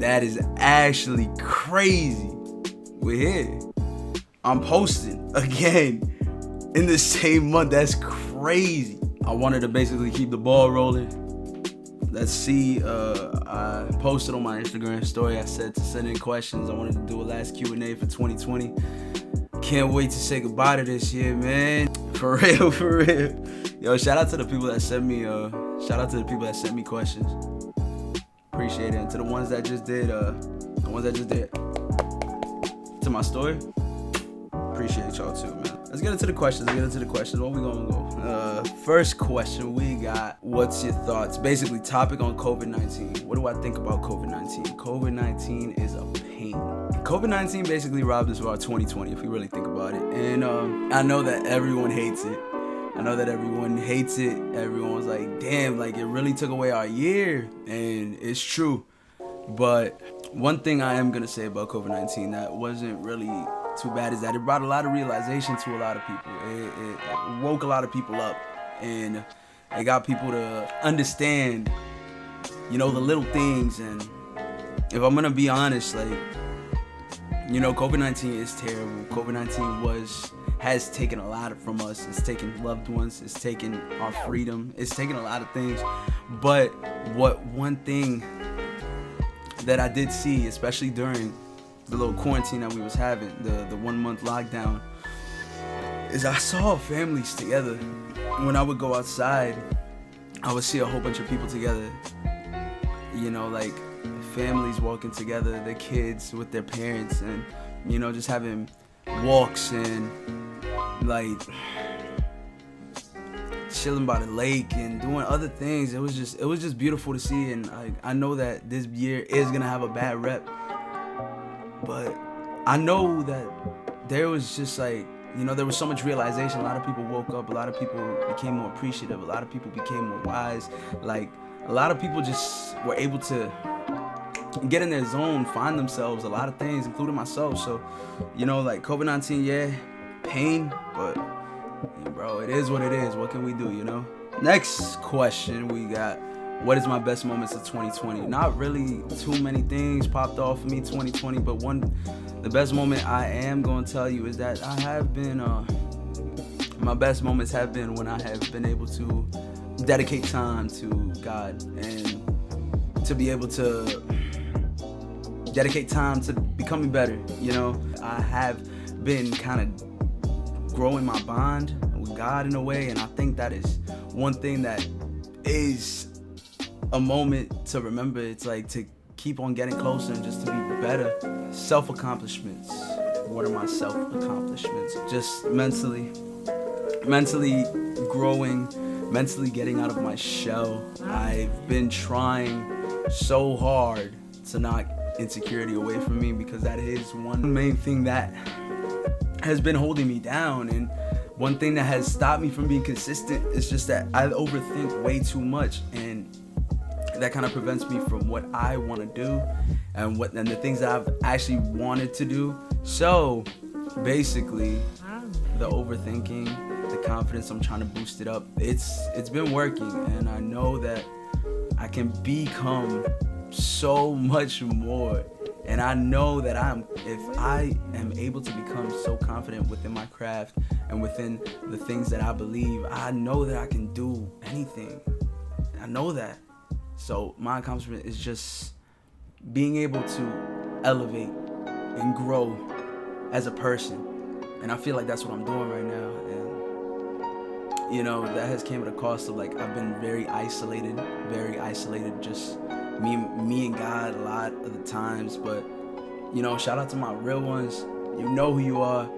That is actually crazy. We're here. I'm posting again in the same month. That's crazy. I wanted to basically keep the ball rolling. Let's see. I posted on my Instagram story. I said to send in questions. I wanted to do a last Q&A for 2020. Can't wait to say goodbye to this year, man. For real, for real. Yo, shout out to the people that sent me. Questions. Appreciate it. And to the ones that just did. To my story. Appreciate y'all too, man. Let's get into the questions. What we gonna go? First question we got. What's your thoughts? Basically, topic on COVID-19. What do I think about COVID-19? COVID-19 is a pain. COVID-19 basically robbed us of our 2020, if we really think about it. And I know that everyone hates it. Everyone's like, damn, like it really took away our year. And it's true. But one thing I am gonna say about COVID-19 that wasn't really too bad is that it brought a lot of realization to a lot of people. It woke a lot of people up, and it got people to understand, the little things. And if I'm gonna be honest, like, COVID-19 is terrible. COVID-19 has taken a lot from us. It's taken loved ones. It's taken our freedom. It's taken a lot of things. But one thing that I did see, especially during the little quarantine that we was having, the 1 month lockdown, is I saw families together. When I would go outside, I would see a whole bunch of people together. Like families walking together, their kids with their parents, and just having walks and like chilling by the lake and doing other things. It was just beautiful to see. And I know that this year is gonna have a bad rep, but I know that there was just like, there was so much realization. A lot of people woke up. A lot of people became more appreciative. A lot of people became more wise. Like, a lot of people just were able to get in their zone, find themselves, a lot of things, including myself. So, like COVID-19, yeah, pain, but bro, it is what it is. What can we do, Next question we got. What is my best moments of 2020? Not really too many things popped off for me 2020, but the best moment I am going to tell you is that I have been, my best moments have been when I have been able to dedicate time to God and to be able to dedicate time to becoming better. I have been kind of growing my bond with God in a way, and I think that is one thing that is a moment to remember. It's like to keep on getting closer and just to be better. Self-accomplishments. What are my self-accomplishments? Just mentally growing, mentally getting out of my shell. I've been trying so hard to knock insecurity away from me, because that is one main thing that has been holding me down. And one thing that has stopped me from being consistent is just that I overthink way too much, and that kind of prevents me from what I want to do and the things that I've actually wanted to do. So basically, the overthinking, the confidence, I'm trying to boost it up. It's been working, and I know that I can become so much more. And I know that if I am able to become so confident within my craft and within the things that I believe, I know that I can do anything. I know that. So my accomplishment is just being able to elevate and grow as a person. And I feel like that's what I'm doing right now. And, that has came at a cost of, like, I've been very isolated, just me and God a lot of the times. But, shout out to my real ones. You know who you are.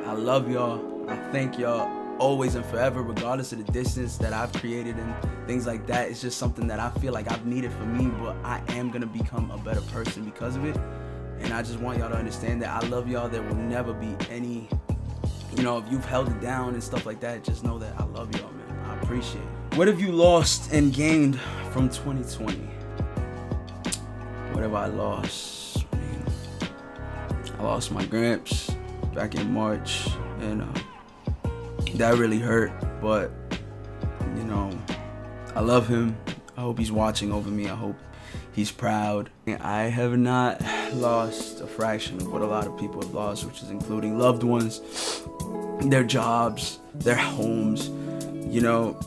I love y'all. I thank y'all always and forever, regardless of the distance that I've created and things like that. It's just something that I feel like I've needed for me, but I am going to become a better person because of it. And I just want y'all to understand that I love y'all. There will never be any, if you've held it down and stuff like that, just know that I love y'all, man. I appreciate it. What have you lost and gained from 2020? What have I lost? I lost my gramps back in March, and that really hurt, but I love him. I hope he's watching over me. I hope He's proud. I have not lost a fraction of what a lot of people have lost, which is including loved ones, their jobs, their homes. You know,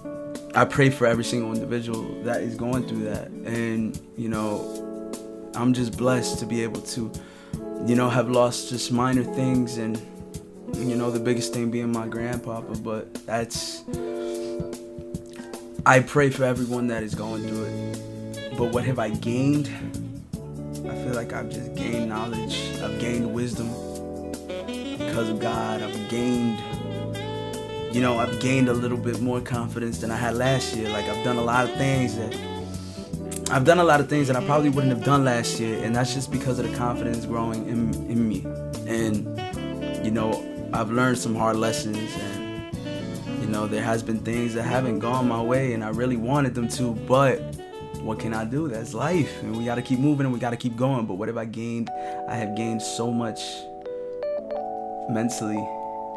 I pray for every single individual that is going through that. And, you know, I'm just blessed to be able to, you know, have lost just minor things, and, you know, the biggest thing being my grandpapa. But I pray for everyone that is going through it. But what have I gained? I feel like I've just gained knowledge. I've gained wisdom because of God. I've gained a little bit more confidence than I had last year. Like, I've done a lot of things that I probably wouldn't have done last year, and that's just because of the confidence growing in me. And, you know, I've learned some hard lessons, and, you know, there has been things that haven't gone my way, and I really wanted them to, but what can I do? That's life, and we gotta keep moving and we gotta keep going. But what have I gained? I have gained so much mentally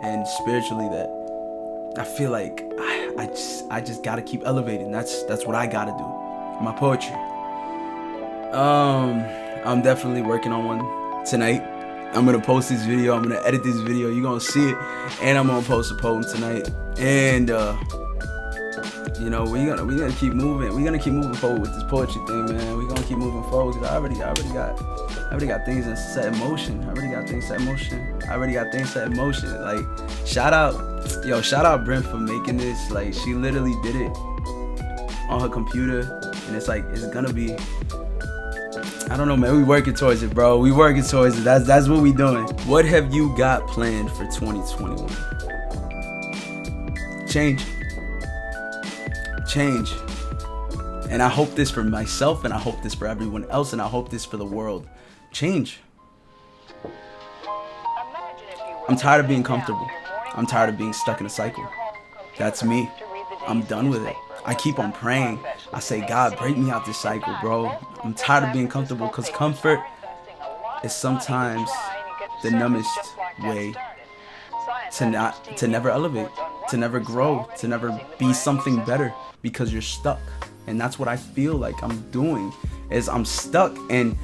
and spiritually that I feel like I just gotta keep elevating. That's what I gotta do. My poetry. I'm definitely working on one tonight. I'm gonna post this video. I'm gonna edit this video. You're gonna see it, and I'm gonna post a poem tonight. And you know, we're gonna keep moving. We're gonna keep moving forward with this poetry thing, man. We're gonna keep moving forward because I already got things set in motion. I already got things set in motion. Like, shout out Brent for making this. Like, she literally did it on her computer, and it's like, it's gonna be, I don't know, man. We working towards it, bro. We working towards it. That's what we doing. What have you got planned for 2021? Change. And I hope this for myself, and I hope this for everyone else, and I hope this for the world. Change. I'm tired of being comfortable. I'm tired of being stuck in a cycle. That's me. I'm done with it. I keep on praying. I say, God, break me out this cycle, bro. I'm tired of being comfortable, because comfort is sometimes the numbest way to never elevate, to never grow, to never be something better, because you're stuck. And that's what I feel like I'm doing, is I'm stuck. And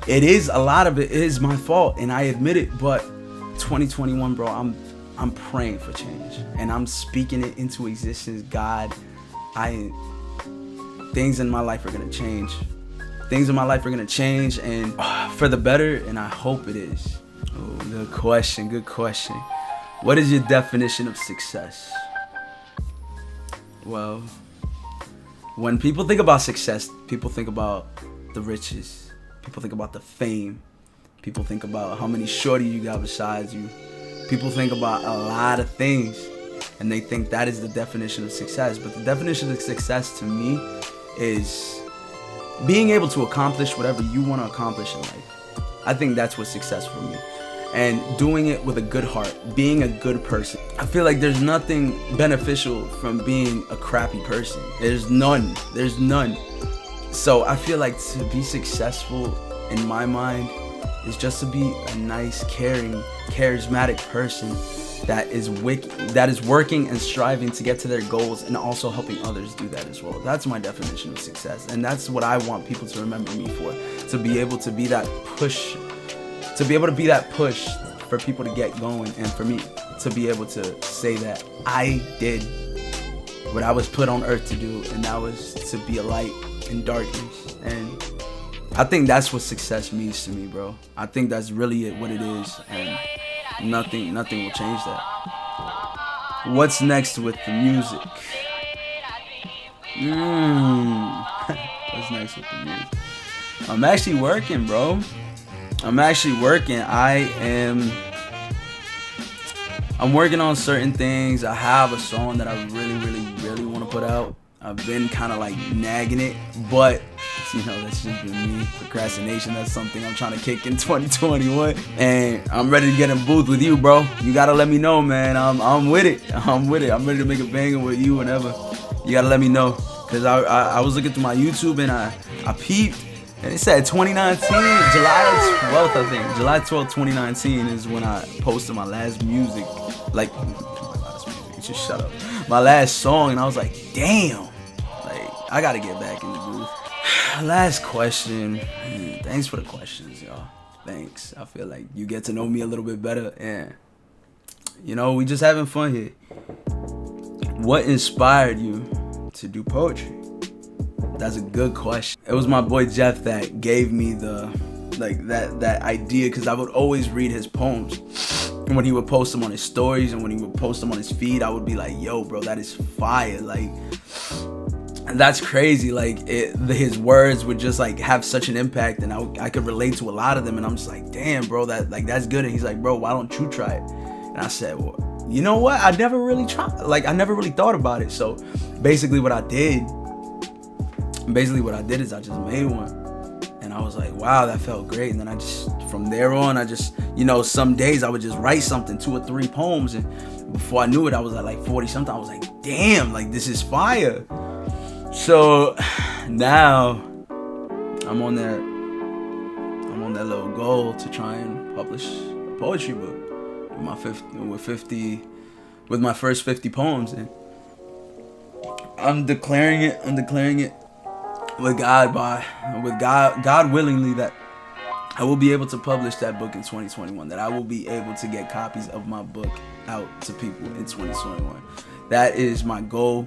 a lot of it is my fault, and I admit it. But 2021, bro, I'm praying for change, and I'm speaking it into existence. God, things in my life are gonna change. Things in my life are gonna change, and for the better, and I hope it is. Oh, good question. What is your definition of success? Well, when people think about success, people think about the riches. People think about the fame. People think about how many shorty you got besides you. People think about a lot of things, and they think that is the definition of success. But the definition of success to me is being able to accomplish whatever you want to accomplish in life. I think that's what's success for me. And doing it with a good heart, being a good person. I feel like there's nothing beneficial from being a crappy person. There's none. So I feel like to be successful, in my mind, is just to be a nice, caring, charismatic person that is working and striving to get to their goals, and also helping others do that as well. That's my definition of success, and that's what I want people to remember me for. To be able to be that push. To be able to be that push for people to get going, and for me to be able to say that I did what I was put on earth to do, and that was to be a light in darkness. And I think that's what success means to me, bro. I think that's really what it is, and nothing will change that. What's next with the music? What's next with the music? I'm actually working, bro. I'm working on certain things. I have a song that I really want to put out. I've been kind of like nagging it, but you know, that's just been me. Procrastination, that's something I'm trying to kick in 2021. And I'm ready to get in booth with you, bro. You gotta let me know, man. I'm with it. I'm ready to make a banger with you whenever. You gotta let me know. Cause I was looking through my YouTube, and I peeped. And it said 2019, July 12th, I think. July 12th, 2019 is when I posted my last music. Like, just shut up. My last song, and I was like, damn. Like, I gotta get back in the booth. Last question. Thanks for the questions, y'all. Thanks. I feel like you get to know me a little bit better, and we just having fun here. What inspired you to do poetry? That's a good question. It was my boy Jeff that gave me that idea, because I would always read his poems. And when he would post them on his stories and when he would post them on his feed, I would be like, yo, bro, that is fire. Like, that's crazy. Like, his words would just like have such an impact, and I could relate to a lot of them. And I'm just like, damn, bro, that's good. And he's like, bro, why don't you try it? And I said, well, you know what? I never really tried. Like, I never really thought about it. So basically what I did is I just made one. And I was like, wow, that felt great. And then from there on, some days I would just write something, 2 or 3 poems. And before I knew it, I was at like 40 something. I was like, damn, like, this is fire. So now I'm on that little goal to try and publish a poetry book with my first 50 poems. And I'm declaring it with God willingly, that I will be able to publish that book in 2021, that I will be able to get copies of my book out to people in 2021. That is my goal.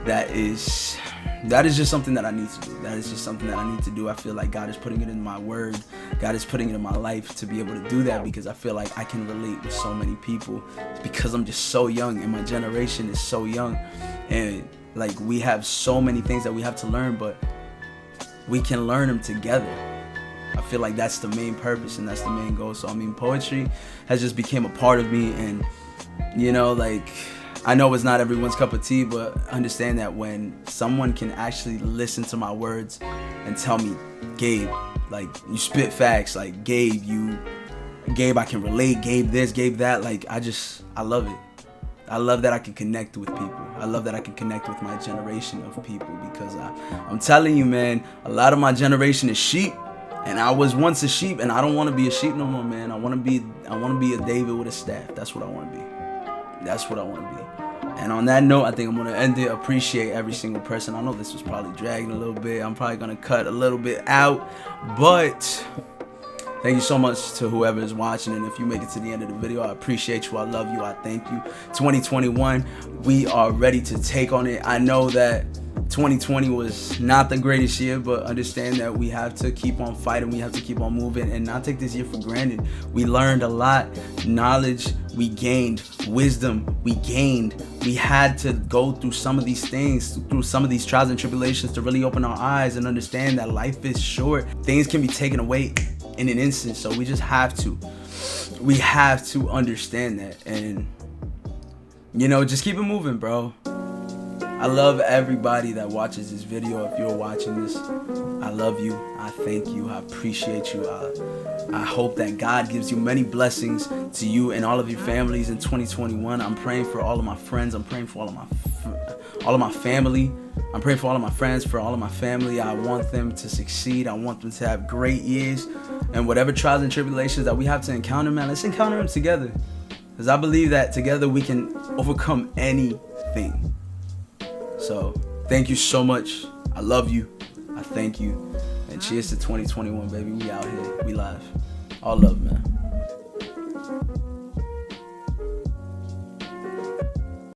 That is just something that I need to do. That is just something that I need to do. I feel like God is putting it in my word. God is putting it in my life to be able to do that, because I feel like I can relate with so many people, because I'm just so young and my generation is so young, and like, we have so many things that we have to learn, but we can learn them together. I feel like that's the main purpose and that's the main goal. So poetry has just became a part of me, and like, I know it's not everyone's cup of tea, but understand that when someone can actually listen to my words and tell me, Gabe, like, you spit facts, like, Gabe, I can relate, Gabe this, Gabe that, like, I love it. I love that I can connect with people. I love that I can connect with my generation of people, because I'm telling you, man, a lot of my generation is sheep, and I was once a sheep, and I don't want to be a sheep no more, man. I want to be a David with a staff. That's what I want to be. And on that note, I think I'm going to end it. Appreciate every single person. I know this was probably dragging a little bit. I'm probably going to cut a little bit out, but thank you so much to whoever is watching, and if you make it to the end of the video, I appreciate you. I love you. I thank you. 2021, we are ready to take on it. I know that 2020 was not the greatest year, but understand that we have to keep on fighting. We have to keep on moving and not take this year for granted. We learned a lot. Knowledge, we gained. Wisdom, we gained. We had to go through some of these things, through some of these trials and tribulations, to really open our eyes and understand that life is short. Things can be taken away in an instant, so we just have to understand that, and just keep it moving, bro. I love everybody that watches this video. If you're watching this, I love you. I thank you. I appreciate you. I hope that God gives you many blessings to you and all of your families in 2021. I'm praying for all of my friends. I'm praying for all of my family. I'm praying for all of my friends, for all of my family. I want them to succeed. I want them to have great years. And whatever trials and tribulations that we have to encounter, man, let's encounter them together. Because I believe that together we can overcome anything. So, thank you so much. I love you. I thank you. And cheers to 2021, baby. We out here. We live. All love, man.